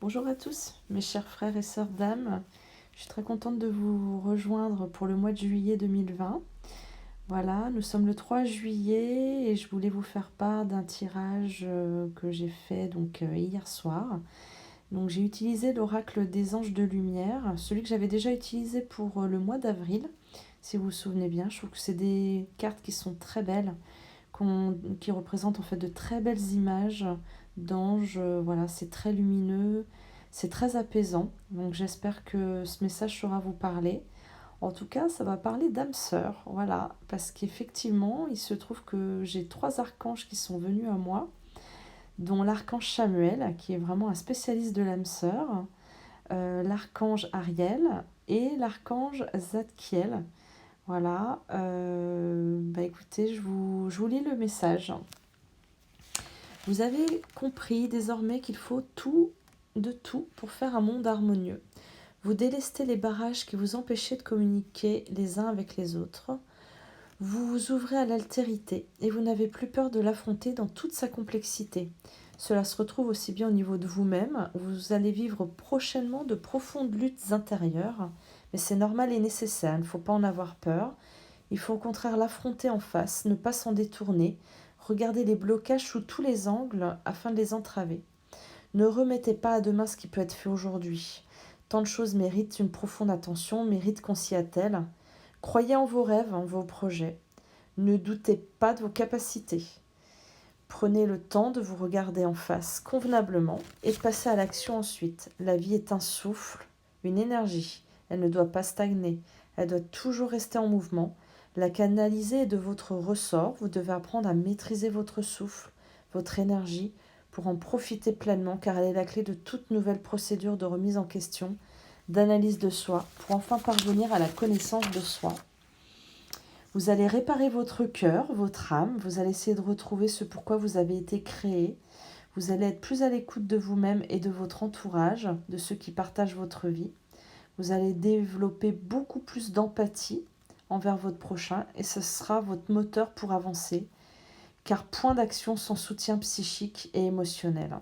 Bonjour à tous, mes chers frères et sœurs d'âme. Je suis très contente de vous rejoindre pour le mois de juillet 2020. Voilà, nous sommes le 3 juillet et je voulais vous faire part d'un tirage que j'ai fait hier soir. Donc j'ai utilisé l'oracle des anges de lumière, celui que j'avais déjà utilisé pour le mois d'avril, si vous vous souvenez bien. Je trouve que c'est des cartes qui sont très belles, qui représentent en fait de très belles images d'anges. Voilà, c'est très lumineux, c'est très apaisant. Donc j'espère que ce message saura vous parler. En tout cas, ça va parler d'âme sœur, voilà, parce qu'effectivement, il se trouve que j'ai 3 archanges qui sont venus à moi, dont l'archange Samuel, qui est vraiment un spécialiste de l'âme sœur, l'archange Ariel et l'archange Zadkiel. Voilà, écoutez, je vous lis le message. Vous avez compris désormais qu'il faut tout de tout pour faire un monde harmonieux. Vous délestez les barrages qui vous empêchaient de communiquer les uns avec les autres. Vous vous ouvrez à l'altérité et vous n'avez plus peur de l'affronter dans toute sa complexité. Cela se retrouve aussi bien au niveau de vous-même. Vous allez vivre prochainement de profondes luttes intérieures, mais c'est normal et nécessaire, il ne faut pas en avoir peur. Il faut au contraire l'affronter en face, ne pas s'en détourner, regarder les blocages sous tous les angles afin de les entraver. Ne remettez pas à demain ce qui peut être fait aujourd'hui. Tant de choses méritent une profonde attention, méritent qu'on s'y attelle. Croyez en vos rêves, en vos projets. Ne doutez pas de vos capacités. Prenez le temps de vous regarder en face convenablement et passez à l'action ensuite. La vie est un souffle, une énergie. Elle ne doit pas stagner. Elle doit toujours rester en mouvement. La canaliser est de votre ressort. Vous devez apprendre à maîtriser votre souffle, votre énergie, pour en profiter pleinement, car elle est la clé de toute nouvelle procédure de remise en question, d'analyse de soi, pour enfin parvenir à la connaissance de soi. Vous allez réparer votre cœur, votre âme, vous allez essayer de retrouver ce pourquoi vous avez été créé. Vous allez être plus à l'écoute de vous-même et de votre entourage, de ceux qui partagent votre vie. Vous allez développer beaucoup plus d'empathie envers votre prochain et ce sera votre moteur pour avancer, car point d'action sans soutien psychique et émotionnel.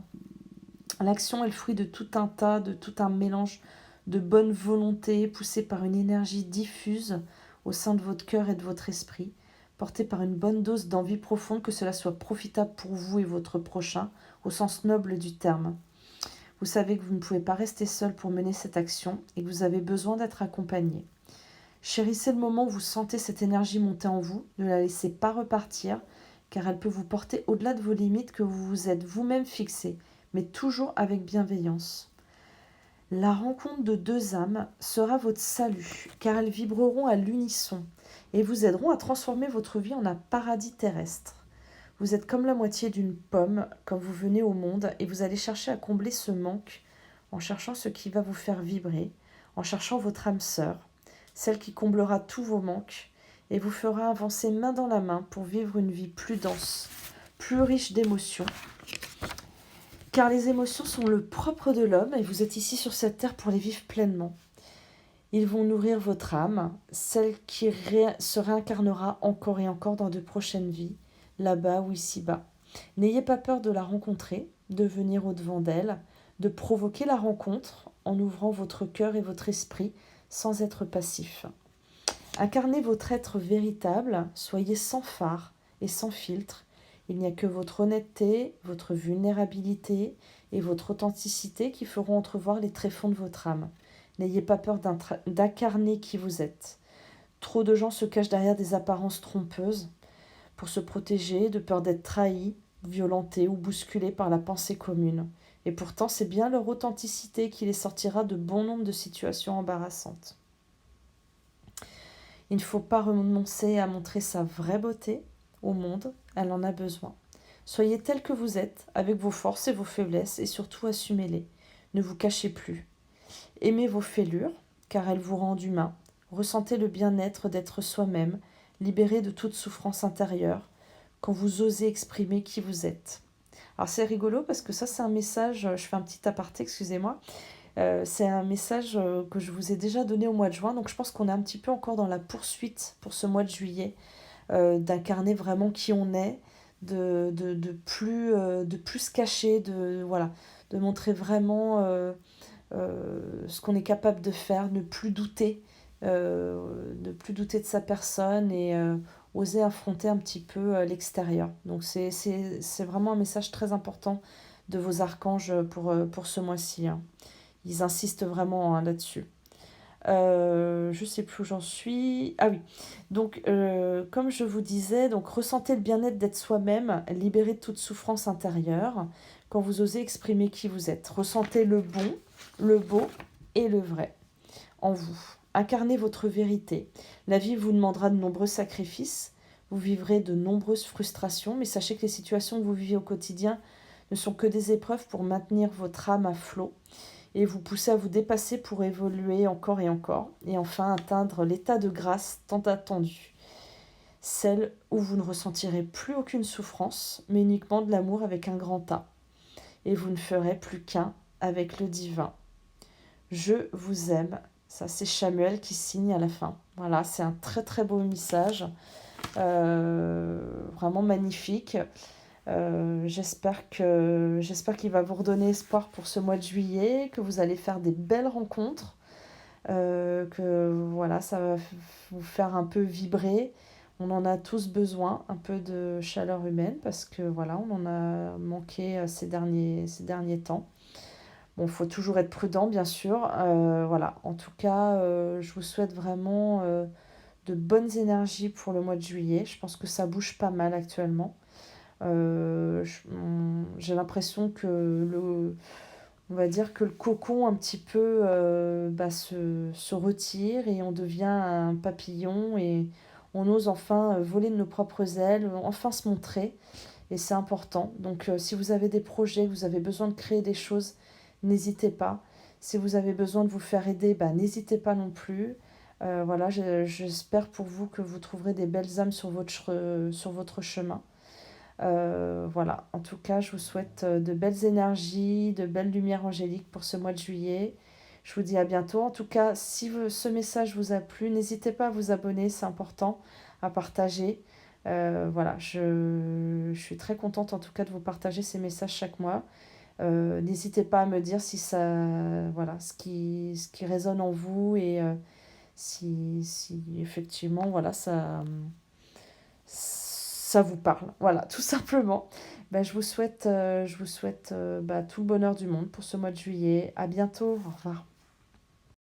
L'action est le fruit de tout un mélange de bonne volonté poussée par une énergie diffuse au sein de votre cœur et de votre esprit, portée par une bonne dose d'envie profonde que cela soit profitable pour vous et votre prochain, au sens noble du terme. Vous savez que vous ne pouvez pas rester seul pour mener cette action et que vous avez besoin d'être accompagné. Chérissez le moment où vous sentez cette énergie monter en vous, ne la laissez pas repartir, car elle peut vous porter au-delà de vos limites que vous vous êtes vous-même fixées, mais toujours avec bienveillance. La rencontre de deux âmes sera votre salut, car elles vibreront à l'unisson et vous aideront à transformer votre vie en un paradis terrestre. Vous êtes comme la moitié d'une pomme quand vous venez au monde et vous allez chercher à combler ce manque en cherchant ce qui va vous faire vibrer, en cherchant votre âme sœur, celle qui comblera tous vos manques et vous fera avancer main dans la main pour vivre une vie plus dense, plus riche d'émotions. Car les émotions sont le propre de l'homme et vous êtes ici sur cette terre pour les vivre pleinement. Ils vont nourrir votre âme, celle qui se réincarnera encore et encore dans de prochaines vies, là-bas ou ici-bas. N'ayez pas peur de la rencontrer, de venir au-devant d'elle, de provoquer la rencontre en ouvrant votre cœur et votre esprit sans être passif. Incarnez votre être véritable, soyez sans phare et sans filtre. Il n'y a que votre honnêteté, votre vulnérabilité et votre authenticité qui feront entrevoir les tréfonds de votre âme. N'ayez pas peur d'incarner qui vous êtes. Trop de gens se cachent derrière des apparences trompeuses pour se protéger, de peur d'être trahis, violentés ou bousculés par la pensée commune. Et pourtant, c'est bien leur authenticité qui les sortira de bon nombre de situations embarrassantes. Il ne faut pas renoncer à montrer sa vraie beauté au monde, elle en a besoin. Soyez tel que vous êtes, avec vos forces et vos faiblesses, et surtout assumez-les. Ne vous cachez plus. Aimez vos fêlures, car elles vous rendent humain. Ressentez le bien-être d'être soi-même, libéré de toute souffrance intérieure, quand vous osez exprimer qui vous êtes. Alors c'est rigolo parce que ça c'est un message, je fais un petit aparté, excusez-moi, c'est un message que je vous ai déjà donné au mois de juin, donc je pense qu'on est un petit peu encore dans la poursuite pour ce mois de juillet, d'incarner vraiment qui on est, de plus se cacher, voilà, de montrer vraiment ce qu'on est capable de faire, ne plus douter de sa personne et oser affronter un petit peu l'extérieur. Donc c'est vraiment un message très important de vos archanges pour ce mois-ci, hein. Ils insistent vraiment, hein, là-dessus. Je sais plus où j'en suis. Ah oui. Donc, comme je vous disais, donc ressentez le bien-être d'être soi-même, libéré de toute souffrance intérieure, quand vous osez exprimer qui vous êtes. Ressentez le bon, le beau et le vrai en vous. Incarnez votre vérité. La vie vous demandera de nombreux sacrifices. Vous vivrez de nombreuses frustrations, mais sachez que les situations que vous vivez au quotidien ne sont que des épreuves pour maintenir votre âme à flot et vous pousser à vous dépasser pour évoluer encore et encore, et enfin atteindre l'état de grâce tant attendu, celle où vous ne ressentirez plus aucune souffrance, mais uniquement de l'amour avec un grand A, et vous ne ferez plus qu'un avec le divin. Je vous aime. Ça, c'est Chamuel qui signe à la fin. Voilà, c'est un très très beau message, vraiment magnifique. J'espère qu'il va vous redonner espoir pour ce mois de juillet, que vous allez faire des belles rencontres, que voilà, ça va vous faire un peu vibrer. On en a tous besoin, un peu de chaleur humaine, parce que voilà, on en a manqué ces derniers temps. Bon, il faut toujours être prudent, bien sûr. Voilà, en tout cas, je vous souhaite vraiment de bonnes énergies pour le mois de juillet. Je pense que ça bouge pas mal actuellement. J'ai l'impression que on va dire que le cocon un petit peu se retire et on devient un papillon et on ose enfin voler de nos propres ailes, enfin se montrer et c'est important. Donc si vous avez des projets, vous avez besoin de créer des choses, n'hésitez pas. Si vous avez besoin de vous faire aider, n'hésitez pas non plus. Voilà, j'espère pour vous que vous trouverez des belles âmes sur votre chemin. Voilà, en tout cas, je vous souhaite de belles énergies, de belles lumières angéliques pour ce mois de juillet. Je vous dis à bientôt. En tout cas, si ce message vous a plu, n'hésitez pas à vous abonner, c'est important, à partager. Voilà, je suis très contente en tout cas de vous partager ces messages chaque mois. N'hésitez pas à me dire si ça, voilà, ce qui résonne en vous et si effectivement, voilà, ça vous parle. Voilà, tout simplement. Je vous souhaite tout le bonheur du monde pour ce mois de juillet. À bientôt. Au revoir.